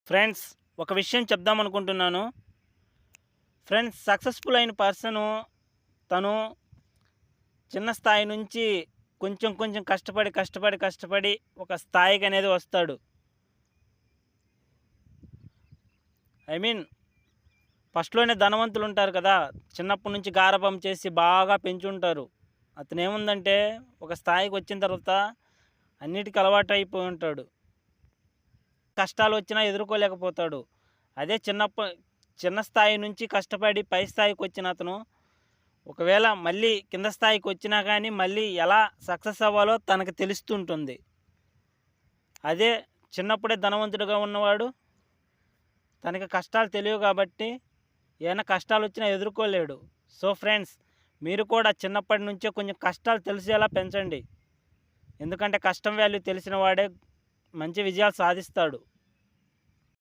Friends, ఒక విషయం చెప్దాం అనుకుంటున్నాను. ఫ్రెండ్స్, సక్సెస్‌ఫుల్ అయిన పర్సను తను చిన్న స్థాయి నుంచి కొంచెం కొంచెం కష్టపడి ఒక స్థాయికనేది వస్తాడు. ఐ మీన్ ఫస్ట్‌లోనే ధనవంతులుంటారు కదా! చిన్నప్పటి నుంచి గారాబం చేసి బాగా పెంచుంటారు. అతనేముందంటే ఒక స్థాయికొచ్చిన తర్వాత అన్నిటికి అలవాటయిపోయి ఉంటాడు. కష్టాలొచ్చినా ఎదుర్కోలేకపోతాడు. అదే చిన్న స్థాయి నుంచి కష్టపడి పై స్థాయికొచ్చిన అతను ఒకవేళ మళ్ళీ కింద స్థాయికొచ్చినా గానీ మళ్ళీ ఎలా సక్సెస్ అవ్వాలో తనకు తెలుస్తుంటుంది. అదే చిన్నప్పుడే ధనవంతుడిగా ఉన్నవాడు తనకి కష్టాలు తెలియవు కాబట్టి ఏమైనా కష్టాలొచ్చినా ఎదుర్కోలేడు. సో ఫ్రెండ్స్, మీరు కూడా చిన్నప్పటి నుంచే కొంచెం కష్టాలు తెలిసేలా పెంచండి. ఎందుకంటే కష్టం వాల్యూ తెలిసిన వాడే మంచి విజయాలు సాధిస్తాడు.